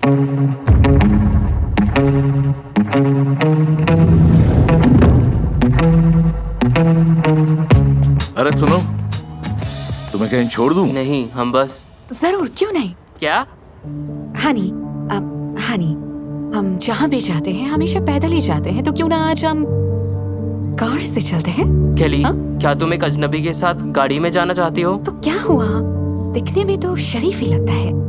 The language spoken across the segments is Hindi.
अरे सुनो, तुम्हें कहीं छोड़ दूं? नहीं, हम बस। जरूर, क्यों नहीं। क्या? हनी, हनी, हम जहाँ भी जाते हैं हमेशा पैदल ही जाते हैं, तो क्यों ना आज हम कार से चलते हैं? केली, हाँ? क्या तुम एक अजनबी के साथ गाड़ी में जाना चाहती हो? तो क्या हुआ, दिखने में तो शरीफ ही लगता है।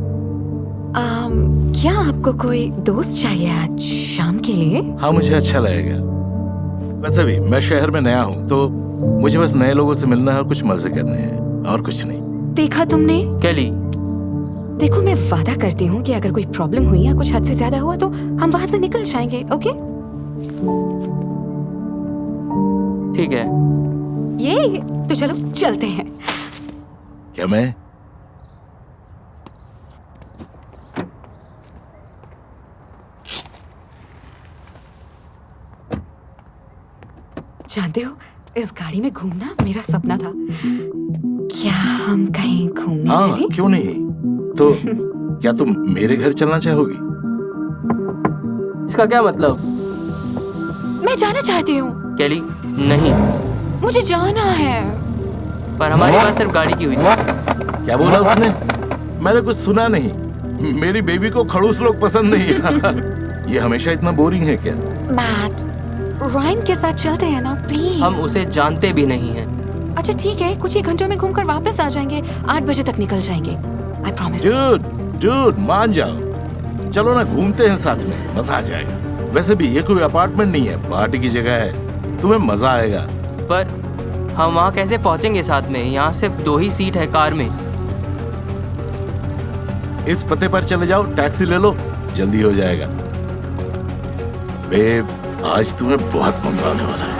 क्या आपको कोई दोस्त चाहिए आज शाम के लिए? हाँ, मुझे अच्छा लगेगा। वैसे भी मैं शहर में नया हूँ, तो मुझे बस नए लोगों से मिलना है और कुछ मजे करने हैं, और कुछ नहीं। देखा तुमने? केली, देखो, मैं वादा करती हूँ कि अगर कोई प्रॉब्लम हुई या कुछ हद से ज्यादा हुआ तो हम वहाँ से निकल जाएंगे, ओके? ठीक है। ये तो चलो चलते हैं। क्या मैं? जानते हो, इस गाड़ी में घूमना मेरा सपना था। क्या हम कहीं घूमने हाँ, चलें? क्यों नहीं। तो क्या तुम मेरे घर चलना चाहोगी? इसका क्या मतलब? मैं जाना चाहती हूँ। केली, नहीं। मुझे जाना है। पर हमारी बात सिर्फ गाड़ी की हुई थी। क्या बोला उसने? मैंने कुछ सुना नहीं। मेरी बेबी को खड़ूस लोग पसंद नहीं। ये हमेशा इतना बोरिंग है क्या? मैट, रायन के साथ चलते हैं ना, प्लीज। हम उसे जानते भी नहीं हैं। अच्छा ठीक है, कुछ ही घंटों में घूमकर वापस आ जाएंगे। 8 बजे तक निकल जाएंगे, आई प्रॉमिस। डूड, मान जाओ। चलो ना, घूमते हैं साथ में, मजा आ जाएगा। वैसे भी ये कोई अपार्टमेंट नहीं है, पार्टी की जगह है, तुम्हें मजा आएगा। पर हम वहाँ कैसे पहुँचेंगे साथ में? यहाँ सिर्फ 2 ही सीट है कार में। इस पते पर चले जाओ, टैक्सी ले लो, जल्दी हो जाएगा। बेब, आज तुम्हें बहुत मजा आने वाला है।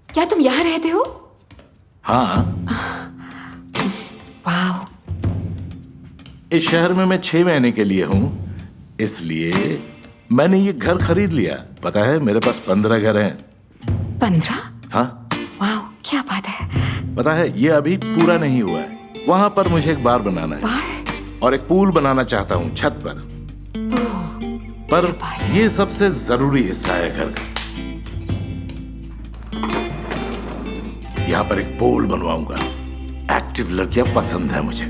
क्या तुम यहाँ रहते हो? हाँ, वाह, इस शहर में मैं 6 महीने के लिए हूँ, इसलिए मैंने ये घर खरीद लिया। पता है, मेरे पास 15 घर हैं। 15? हाँ, वाह, क्या बात है। पता है, ये अभी पूरा नहीं हुआ है। वहां पर मुझे एक बार बनाना है बार? और एक पूल बनाना चाहता हूँ छत पर। पर क्या बात है। ये सबसे जरूरी हिस्सा है घर का। यहाँ पर एक पूल बनवाऊंगा। एक्टिव लड़कियां पसंद है मुझे।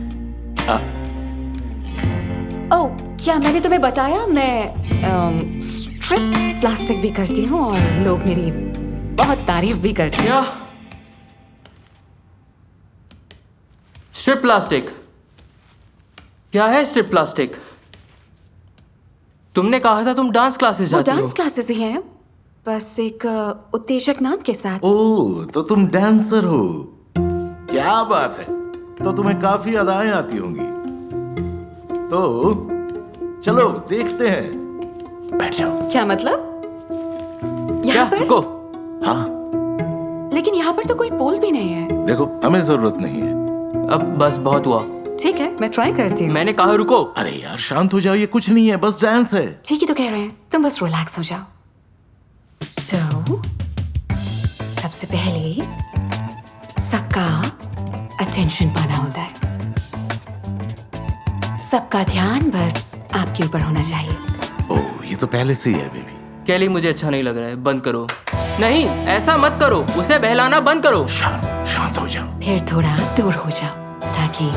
ओह, क्या मैंने तुम्हें बताया मैं स्ट्रिप प्लास्टिक भी करती हूँ और लोग मेरी बहुत तारीफ भी करते हैं। क्या? Strip plastic? क्या है स्ट्रिप प्लास्टिक? तुमने कहा था तुम डांस क्लासेस वो जाती हो। डांस क्लासेस ही हैं, बस एक उत्तेजक नाम के साथ। ओह, तो तुम डांसर हो? क्या बात है, तो तुम्हें काफी अदाएं आती होंगी। तो चलो देखते हैं। बैठ जाओ। क्या मतलब? क्या? यहाँ पर? रुको। हाँ, लेकिन यहाँ पर तो कोई पोल भी नहीं है। देखो, हमें जरूरत नहीं है। अब बस बहुत हुआ। ठीक है, मैं ट्राई करती हूँ। मैंने कहा रुको। अरे यार, शांत हो जाओ, ये कुछ नहीं है, बस डांस है। ठीक ही तो कह रहे हैं, तुम बस रिलैक्स हो जाओ। सबसे पहले सबका अटेंशन पाना होता है। सबका ध्यान बस आपके ऊपर होना चाहिए। ओह, ये तो पहले से ही है बेबी। केली, मुझे अच्छा नहीं लग रहा है, बंद करो। नहीं, ऐसा मत करो, उसे बहलाना बंद करो। शांत हो जाओ। फिर थोड़ा दूर हो जाओ ताकि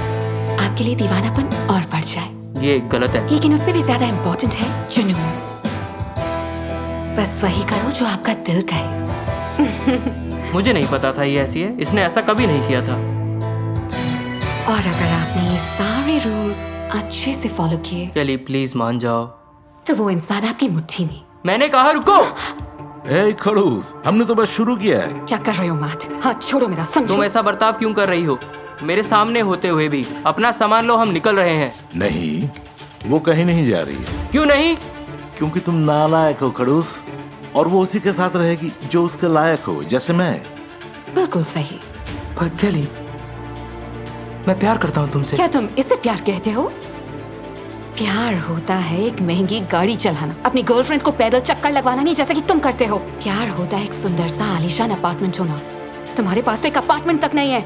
आपके लिए दीवानापन और बढ़ जाए। ये गलत है। लेकिन उससे भी ज्यादा इम्पोर्टेंट है जुनून। बस वही करो जो आपका दिल कहे। मुझे नहीं पता था ये ऐसी है, इसने ऐसा कभी नहीं किया था। और अगर आपने ये सारे रूल्स अच्छे से फॉलो किए केली, प्लीज मान जाओ। तो वो इंसान आपकी मुट्ठी में। मैंने कहा रुको। ए खड़ूस, हमने तो बस शुरू किया है। क्या कर रहे हो मैट? हाथ छोड़ो मेरा, समझो। तुम ऐसा बर्ताव क्यों कर रही हो? मेरे सामने होते हुए भी। अपना सामान लो, हम निकल रहे हैं। नहीं, वो कहीं नहीं जा रही है। क्यों नहीं? क्योंकि तुम नालायक हो खड़ूस, और वो उसी के साथ रहेगी जो उसके लायक हो, जैसे मैं। बिल्कुल सही। पर केली, मैं प्यार करता हूँ तुमसे। क्या तुम इसे प्यार कहते हो? प्यार होता है एक महंगी गाड़ी चलाना, अपनी गर्लफ्रेंड को पैदल चक्कर लगवाना नहीं जैसा कि तुम करते हो। प्यार होता है एक सुंदर सा आलीशान अपार्टमेंट होना। तुम्हारे पास तो एक अपार्टमेंट तक नहीं है।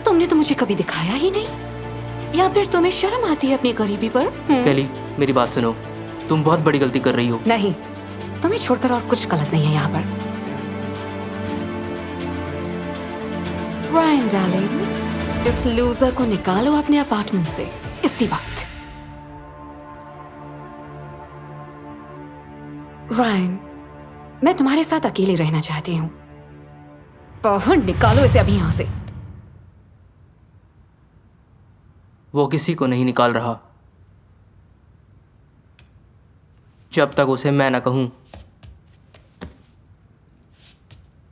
तुमने तो मुझे कभी दिखाया ही नहीं, या फिर तुम्हें शर्म आती है अपनी गरीबी पर? कैली, मेरी बात सुनो, तुम बहुत बड़ी गलती कर रही हो। नहीं, तुम्हें छोड़कर और कुछ गलत नहीं है यहाँ पर। रायन डार्लिंग, इस लूजर को निकालो अपने अपार्टमेंट से इसी वक्त। रायन, मैं तुम्हारे साथ अकेले रहना चाहती हूँ। बाहर निकालो इसे अभी यहाँ से। वो किसी को नहीं निकाल रहा जब तक उसे मैं ना कहूं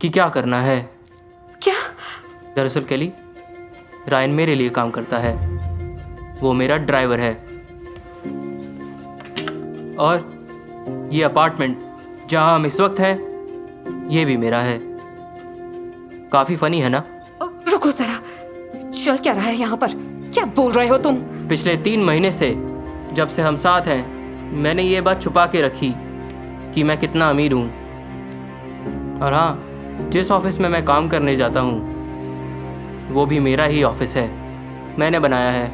कि क्या करना है। क्या? दरअसल कैली, रायन मेरे लिए काम करता है। वो मेरा ड्राइवर है। और ये अपार्टमेंट जहां हम इस वक्त हैं, ये भी मेरा है। काफी फनी है ना? रुको जरा, चल क्या रहा है यहाँ पर? क्या बोल रहे हो तुम? पिछले 3 महीने से जब से हम साथ हैं, मैंने ये बात छुपा के रखी कि मैं कितना अमीर हूँ। और हाँ, जिस ऑफिस में मैं काम करने जाता हूँ वो भी मेरा ही ऑफिस है, मैंने बनाया है।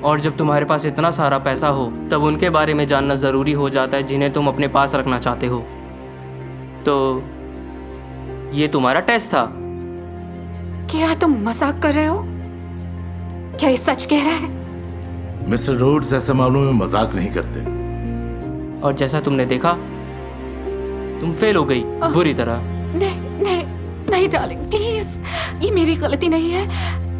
और जब तुम्हारे पास इतना सारा पैसा हो तब उनके बारे में जानना ज़रूरी हो जाता है जिन्हें तुम अपने पास रखना चाहते हो। तो ये तुम्हारा टेस्ट था। क्या तुम मजाक कर रहे हो? क्या ये सच कह रहा है? मिस्टर रोड्स ऐसे मामलों में मजाक नहीं करते। और जैसा तुमने देखा, तुम फेल हो गई बुरी तरह। नहीं नहीं नहीं डार्लिंग, प्लीज, ये मेरी गलती नहीं है।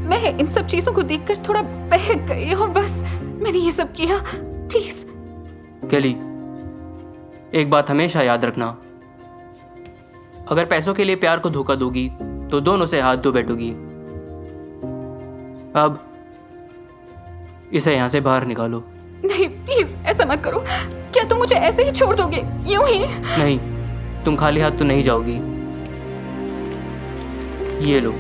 मैं इन सब चीजों को देखकर थोड़ा बहक गई और बस मैंने ये सब किया। प्लीज। कैली, एक बात हमेशा याद रखना, अगर पैसों के लिए प्यार को धोखा दोगी तो दोनों से हाथ धो बैठोगी। अब इसे यहां से बाहर निकालो। नहीं प्लीज, ऐसा मत करो। क्या तुम मुझे ऐसे ही छोड़ दोगे, यूं ही? नहीं, तुम खाली हाथ तो नहीं जाओगी। ये लो।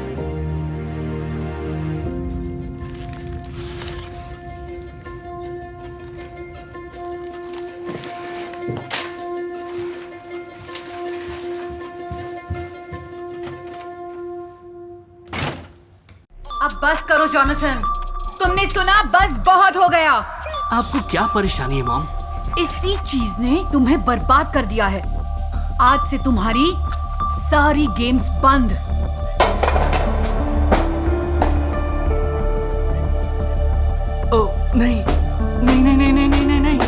अब बस करो जोनाथन, तुमने सुना? बस बहुत हो गया। आपको क्या परेशानी है मॉम? इसी चीज ने तुम्हें बर्बाद कर दिया है। आज से तुम्हारी सारी गेम्स बंद। ओह नहीं नहीं नहीं नहीं नहीं नहीं नहीं।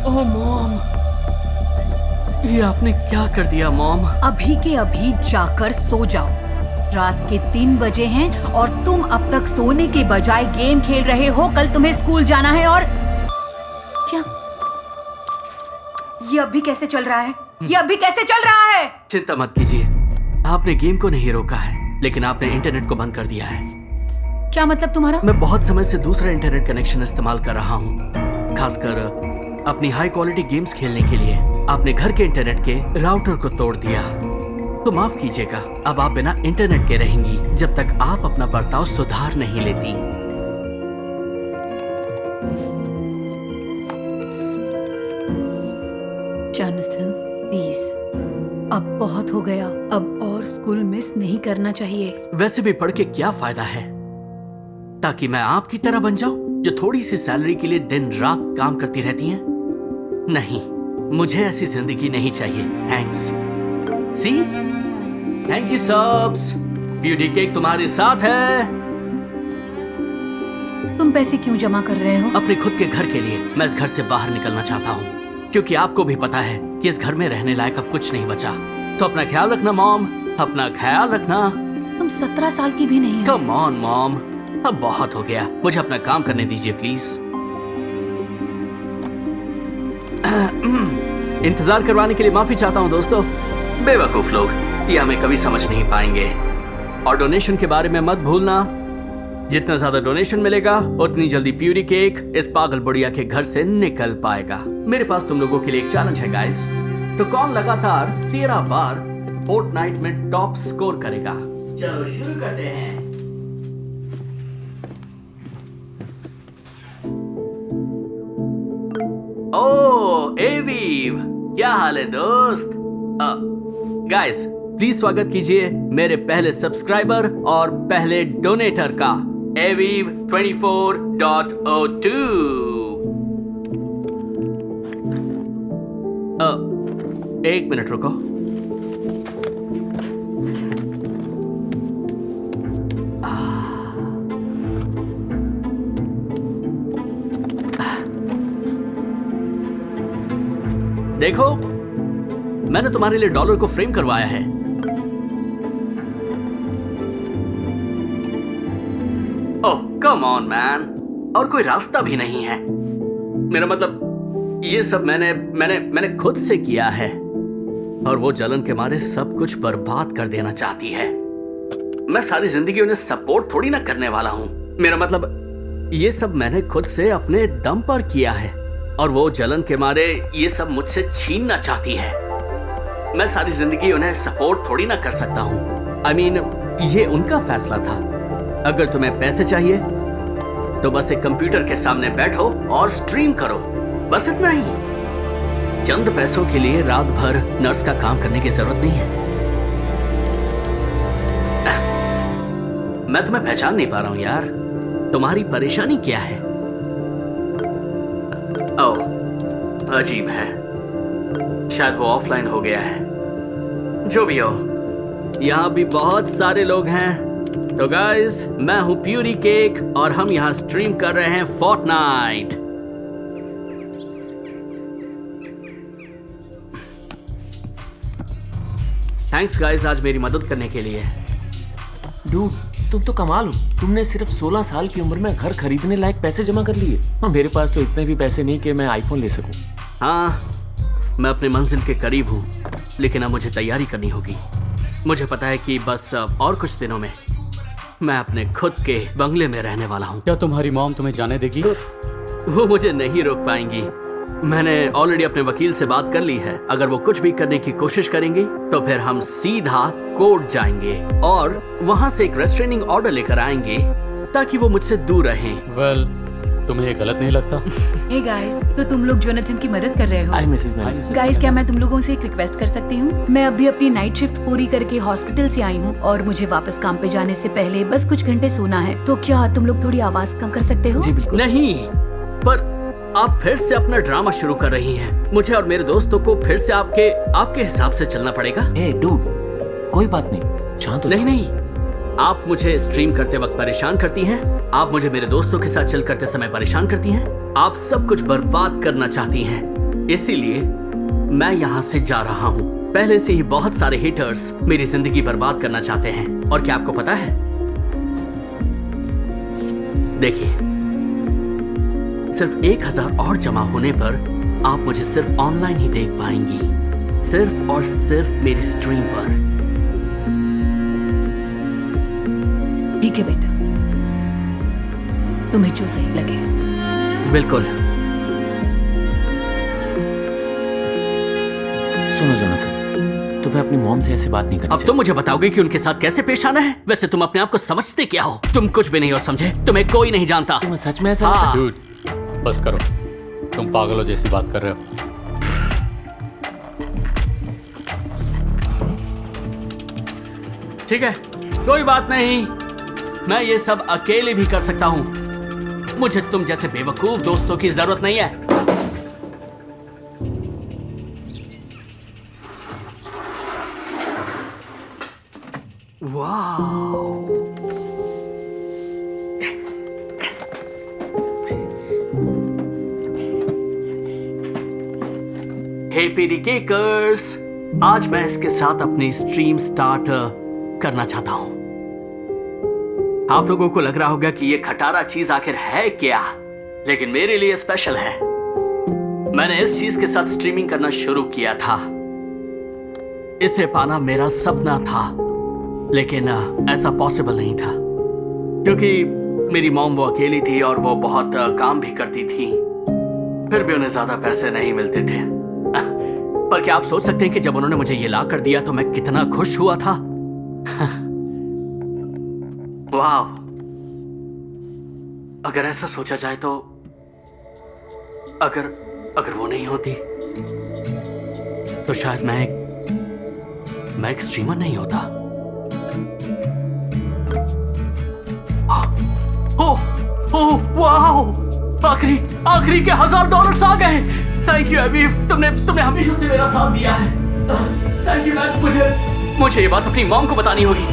ओह मॉम, ये आपने क्या कर दिया मॉम? अभी के अभी जाकर सो जाओ। रात के 3 बजे हैं और तुम अब तक सोने के बजाय गेम खेल रहे हो। कल तुम्हें स्कूल जाना है। और क्या ये अभी कैसे चल रहा है? ये अभी कैसे चल रहा है? चिंता मत कीजिए, आपने गेम को नहीं रोका है, लेकिन आपने इंटरनेट को बंद कर दिया है। क्या मतलब तुम्हारा? मैं बहुत समय से दूसरा इंटरनेट कनेक्शन इस्तेमाल कर रहा हूँ, खासकर अपनी हाई क्वालिटी गेम्स खेलने के लिए। आपने घर के इंटरनेट के राउटर को तोड़ दिया, तो माफ कीजिएगा, अब आप बिना इंटरनेट के रहेंगी जब तक आप अपना बर्ताव सुधार नहीं लेती। जोनाथन प्लीज, अब बहुत हो गया। अब और स्कूल मिस नहीं करना चाहिए। वैसे भी पढ़ के क्या फायदा है? ताकि मैं आपकी तरह बन जाऊं जो थोड़ी सी सैलरी के लिए दिन रात काम करती रहती हैं? नहीं, मुझे ऐसी जिंदगी नहीं चाहिए। Thanks. See, thank you subs. Beauty cake तुम्हारे साथ है। तुम पैसे क्यों जमा कर रहे हो? अपने खुद के घर के लिए। मैं इस घर से बाहर निकलना चाहता हूँ, क्योंकि आपको भी पता है कि इस घर में रहने लायक अब कुछ नहीं बचा। तो अपना ख्याल रखना मॉम, अपना ख्याल रखना। तुम 17 साल की भी नहीं हो। कम ऑन मॉम, अब बहुत हो गया, मुझे अपना काम करने दीजिए प्लीज। इंतजार करवाने के लिए माफी चाहता हूँ दोस्तों। बेवकूफ लोग, ये हमें कभी समझ नहीं पाएंगे। और डोनेशन के बारे में मत भूलना, जितना ज्यादा डोनेशन मिलेगा उतनी जल्दी प्यूरी केक इस पागल बुढ़िया के घर से निकल पाएगा। मेरे पास तुम लोगों के लिए एक चैलेंज है गाइस। तो कौन लगातार 13 बार फोर्टनाइट में टॉप स्कोर करेगा? चलो शुरू करते हैं। ओ एवीव, क्या हाल है दोस्त? गाइस प्लीज स्वागत कीजिए मेरे पहले सब्सक्राइबर और पहले डोनेटर का, एवीव 24.02। एक मिनट रुको। देखो, मैंने तुम्हारे लिए डॉलर को फ्रेम करवाया है। ओह कम ऑन मैन, और कोई रास्ता भी नहीं है। मेरा मतलब ये सब मैंने खुद से किया है, और वो जलन के मारे सब कुछ बर्बाद कर देना चाहती है। मैं सारी जिंदगी उन्हें सपोर्ट थोड़ी ना करने वाला हूं। मेरा मतलब ये सब मैंने खुद से अपने दम पर किया है, और वो जलन के मारे ये सब मुझसे छीनना चाहती है। मैं सारी जिंदगी उन्हें सपोर्ट थोड़ी ना कर सकता हूं। I mean, ये उनका फैसला था। अगर तुम्हें पैसे चाहिए तो बस एक कंप्यूटर के सामने बैठो और स्ट्रीम करो, बस इतना ही। चंद पैसों के लिए रात भर नर्स का काम करने की जरूरत नहीं है। मैं तुम्हें पहचान नहीं पा रहा हूं यार, तुम्हारी परेशानी क्या है? ओह, अजीब है, शायद वो ऑफलाइन हो गया है। जो भी हो, यहाँ भी बहुत सारे लोग हैं। तो गाइस, मैं हूं प्यूरी केक और हम यहाँ स्ट्रीम कर रहे हैं फोर्टनाइट। थैंक्स गाइस आज मेरी मदद करने के लिए। डूड, तुम तो कमाल हो। तुमने सिर्फ 16 साल की उम्र में घर खरीदने लायक पैसे जमा कर लिए। और मेरे पास तो इतने भी पैसे नहीं कि मैं आईफोन ले सकूं। हाँ, मैं अपने मंजिल के करीब हूँ, लेकिन अब मुझे तैयारी करनी होगी। मुझे पता है कि बस और कुछ दिनों में मैं अपने खुद के बंगले में रहने वाला हूँ। क्या तुम्हारी मॉम तुम्हें जाने देगी? वो मुझे नहीं रोक पाएंगी। मैंने ऑलरेडी अपने वकील से बात कर ली है। अगर वो कुछ भी करने की कोशिश करेंगे तो फिर हम सीधा कोर्ट जाएंगे और वहाँ से एक रेस्ट्रेनिंग ऑर्डर लेकर आएंगे ताकि वो मुझसे दूर रहें। वेल, तुम्हें ये गलत नहीं लगता? हे गाइस, तो तुम लोग जोनाथन की मदद कर रहे हो। हाय मिसेस मैरिस। गाइस, क्या मैं तुम लोगों से एक रिक्वेस्ट कर सकती हूँ? मैं अभी अपनी नाइट शिफ्ट पूरी करके हॉस्पिटल से आई हूँ और मुझे वापस काम पे जाने से पहले बस कुछ घंटे सोना है। तो क्या तुम लोग थोड़ी आवाज कम कर सकते हो? जी बिल्कुल। नहीं, पर आप फिर से अपना ड्रामा शुरू कर रही हैं। मुझे और मेरे दोस्तों को फिर से आपके हिसाब से चलना पड़ेगा। ए डूड, कोई बात नहीं, शांत हो। नहीं, आप मुझे स्ट्रीम करते वक्त परेशान करती हैं। आप मुझे मेरे दोस्तों के साथ चिल करते समय परेशान करती हैं। आप सब कुछ बर्बाद करना चाहती हैं। इसीलिए मैं यहाँ से जा रहा हूँ। पहले से ही बहुत सारे हिटर्स मेरी जिंदगी बर्बाद करना चाहते हैं। और क्या आपको पता है? देखिए, सिर्फ 1000 और जमा होने पर आप मुझे सिर्फ ऑनलाइन ही देख पाएंगी, सिर्फ और सिर्फ मेरी स्ट्रीम पर। ठीक है बेटा, तुम्हें जो सही लगे। बिल्कुल। सुनो जोनाथन, तुम्हें अपनी मॉम से ऐसे बात नहीं करनी अब तुम मुझे बताओगे कि उनके साथ कैसे पेश आना है? वैसे तुम अपने आप को समझते क्या हो? तुम कुछ भी नहीं हो, समझे? तुम्हें कोई नहीं जानता। तुम्हें सच में ऐसा हाँ। लगता है? डूड, बस करो, तुम पागलों जैसी बात कर रहे हो। ठीक है, कोई बात नहीं, मैं ये सब अकेले भी कर सकता हूं। मुझे तुम जैसे बेवकूफ दोस्तों की जरूरत नहीं है। वाह, हे पीडी केकर्स, आज मैं इसके साथ अपनी स्ट्रीम स्टार्ट करना चाहता हूं। आप लोगों को लग रहा होगा कि ये खटारा चीज आखिर है क्या, लेकिन मेरे लिए स्पेशल है। मैंने इस चीज के साथ स्ट्रीमिंग करना शुरू किया था। इसे पाना मेरा सपना था, लेकिन ऐसा पॉसिबल नहीं था क्योंकि मेरी मॉम वो अकेली थी और वो बहुत काम भी करती थी। फिर भी उन्हें ज्यादा पैसे नहीं मिलते थे। पर क्या आप सोच सकते हैं कि जब उन्होंने मुझे ये ला कर दिया तो मैं कितना खुश हुआ था? वाह, अगर ऐसा सोचा जाए तो अगर अगर वो नहीं होती तो शायद मैं एक स्ट्रीमर नहीं होता। वाओ, आखिरी के $1000 आ गए। थैंक यू अबीब, तुमने हमेशा से मेरा साथ दिया है। Thank you man. मुझे ये बात अपनी मॉम को बतानी होगी।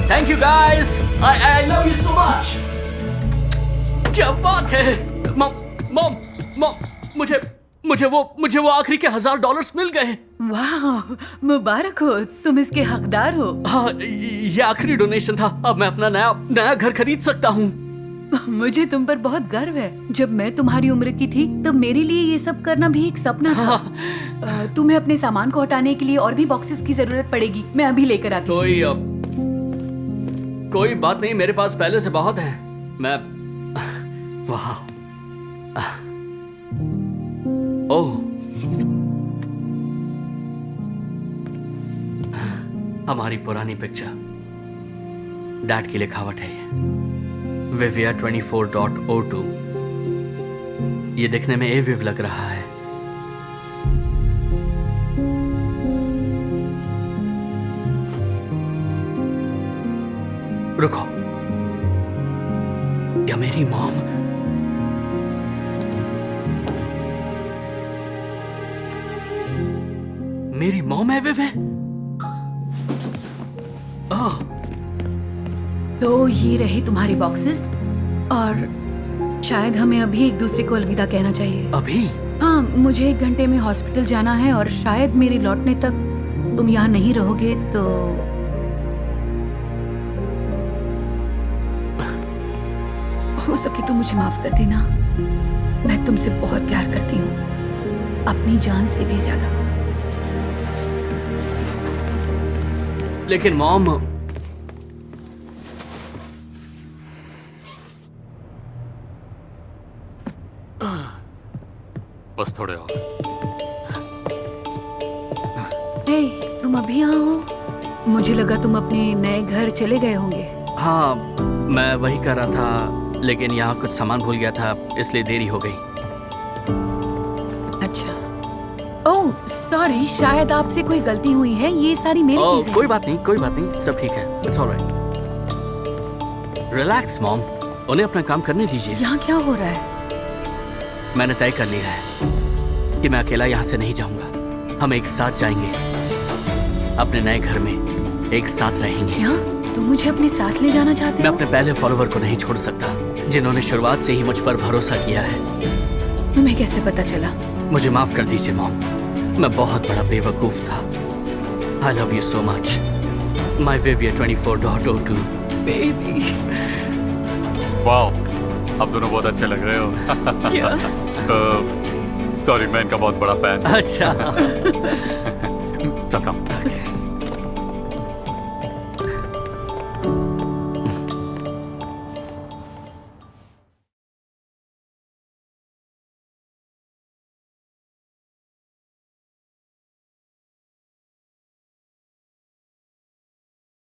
Thank you guys, I love you so much. क्या बात है मॉम, मुझे वो आखिरी के $1000 मिल गए। वाह, मुबारक हो, तुम इसके हकदार हो। हाँ, ये आखिरी डोनेशन था। अब मैं अपना नया घर खरीद सकता हूँ। मुझे तुम पर बहुत गर्व है। जब मैं तुम्हारी उम्र की थी तब मेरे लिए ये सब करना भी एक सपना था। तुम्हें अपने सामान को हटाने के लिए और भी बॉक्सेस की जरूरत पड़ेगी, मैं अभी लेकर आती हूँ। कोई बात नहीं, मेरे पास पहले से बहुत है। मैं वाह, ओह, हमारी पुरानी पिक्चर, डैड की लिखावट है ये। विविया 24.02। ये दिखने में एविव लग रहा है। रुको, क्या मेरी मॉम? मेरी मॉम एविव है? ओह, तो ये रहे तुम्हारे बॉक्सेस, और शायद हमें अभी एक दूसरे को अलविदा कहना चाहिए। अभी? हाँ, मुझे 1 घंटे में हॉस्पिटल जाना है और शायद मेरे लौटने तक तुम यहाँ नहीं रहोगे, तो हो सके तो मुझे माफ कर देना। मैं तुमसे बहुत प्यार करती हूँ, अपनी जान से भी ज्यादा। लेकिन मॉम, बस थोड़े और। हे, तुम अभी यहाँ हो? मुझे लगा तुम अपने नए घर चले गए होंगे। हाँ, मैं वही कर रहा था, लेकिन यहाँ कुछ सामान भूल गया था, इसलिए देरी हो गई। अच्छा, ओह सॉरी, शायद आपसे कोई गलती हुई है। ये सारी मेरी चीजें। कोई बात नहीं, सब ठीक है। It's alright. रिलैक्स मॉम, उन्हें अपना काम करने दीजिए। यहाँ क्या हो रहा है? मैंने तय कर लिया है कि मैं अकेला यहाँ से नहीं जाऊंगा। हम एक साथ जाएंगे, अपने नए घर में एक साथ रहेंगे। क्या तुम मुझे अपने साथ ले जाना चाहते मैं हो? अपने पहले फॉलोवर को नहीं छोड़ सकता, जिन्होंने शुरुआत से ही मुझ पर भरोसा किया है। तुम्हें कैसे पता चला? मुझे माफ कर दीजिए मॉम, मैं बहुत बड़ा बेवकूफ था। I love you so much, my Vivia 24.02 baby. Wow, आप दोनों बहुत अच्छे लग रहे हो। क्या? सॉरी, मैं इनका बहुत बड़ा फैन। अच्छा। चलता हूँ।